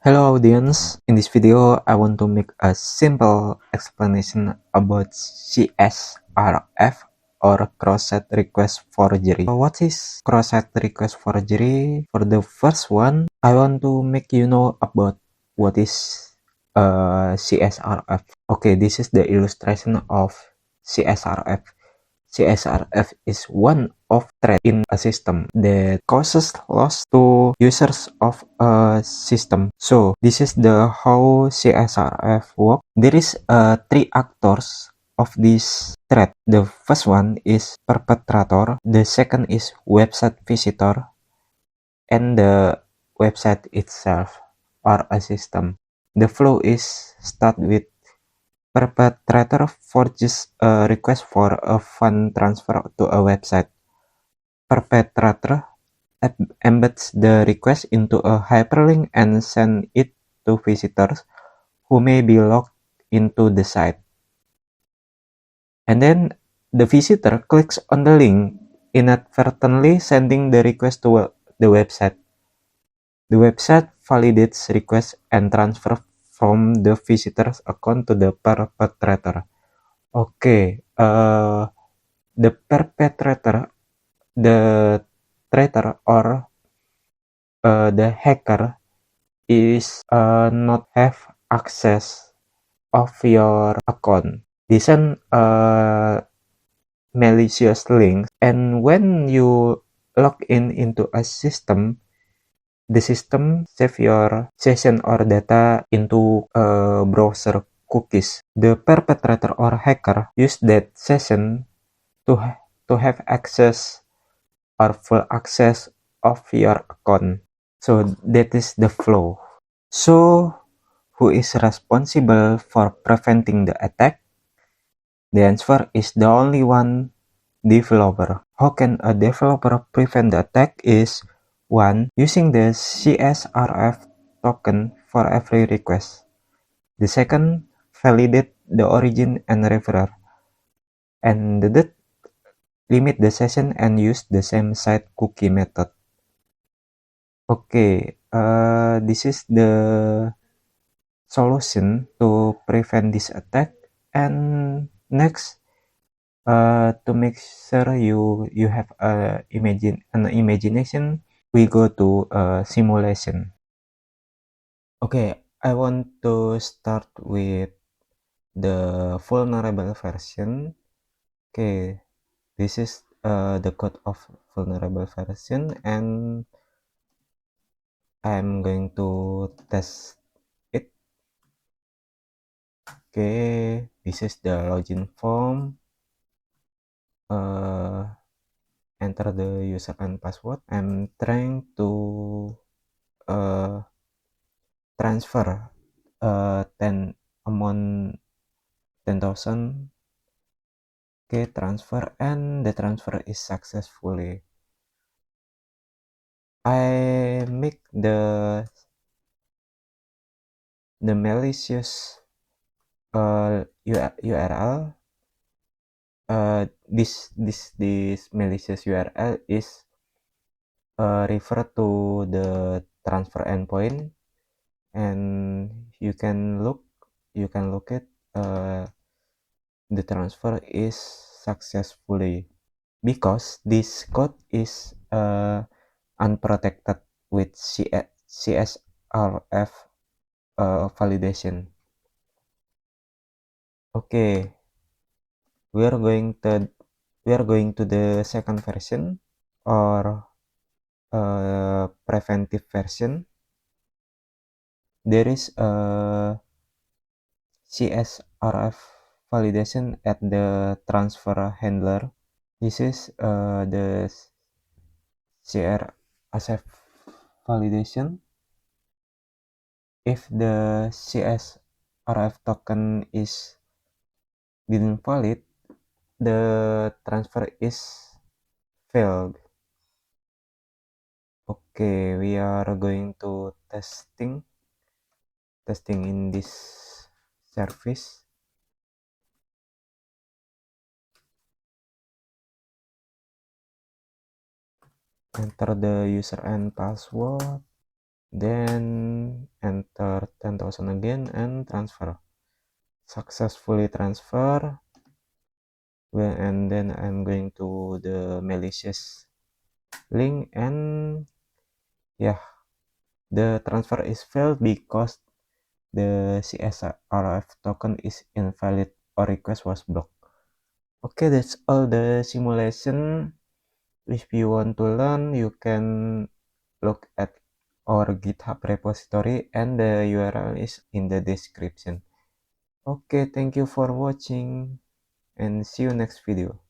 Hello audience, in this video I want to make a simple explanation about CSRF or cross-site request forgery. What is cross-site request forgery? For the first one, I want to make you know about what is CSRF. Okay, this is the illustration of CSRF. CSRF is one of threat in a system that causes loss to users of a system. So this is the how CSRF work. There is three actors of this threat. The first one is perpetrator, the second is website visitor, and the website itself or a system. The flow is start with perpetrator forges a request for a fund transfer to a website. Perpetrator embeds the request into a hyperlink and sends it to visitors who may be logged into the site. And then the visitor clicks on the link, inadvertently sending the request to the website. The website validates request and transfer from the visitor's account to the perpetrator. Okay, the perpetrator, the traitor or the hacker is not have access of your account. They send malicious links, and when you log in into a system, the system save your session or data into browser cookies. The perpetrator or hacker use that session to to have access or full access of your account. So that is the flow. So who is responsible for preventing the attack? The answer is the only one, developer. How can a developer prevent the attack is 1. Using the CSRF token for every request. The second, validate the origin and referrer. And the third, limit the session and use the same site cookie method. Okay, this is the solution to prevent this attack. And next, to make sure you have an imagination, we go to a simulation. Okay, I want to start with the vulnerable version. Okay, this is the code of vulnerable version, and I'm going to test it. Okay, this is the login form. Enter the user and password. I'm trying to transfer 10 amount 10,000. Okay, transfer, and the transfer is successfully. I make the malicious URL. This malicious URL is refer to the transfer endpoint, and you can look at the transfer is successfully because this code is unprotected with CSRF validation. Okay, we are going to the second version or preventive version. There is a CSRF validation at the transfer handler. This is the CSRF validation. If the CSRF token is didn't valid, the transfer is failed. Okay, we are going to testing in this service. Enter the user and password. then enter 10,000 again and transfer. Successfully transfer. Well, and then I'm going to the malicious link, and yeah, the transfer is failed because the CSRF token is invalid or request was blocked. Okay, that's all the simulation. If you want to learn, you can look at our GitHub repository, and the URL is in the description. Okay, thank you for watching and see you next video.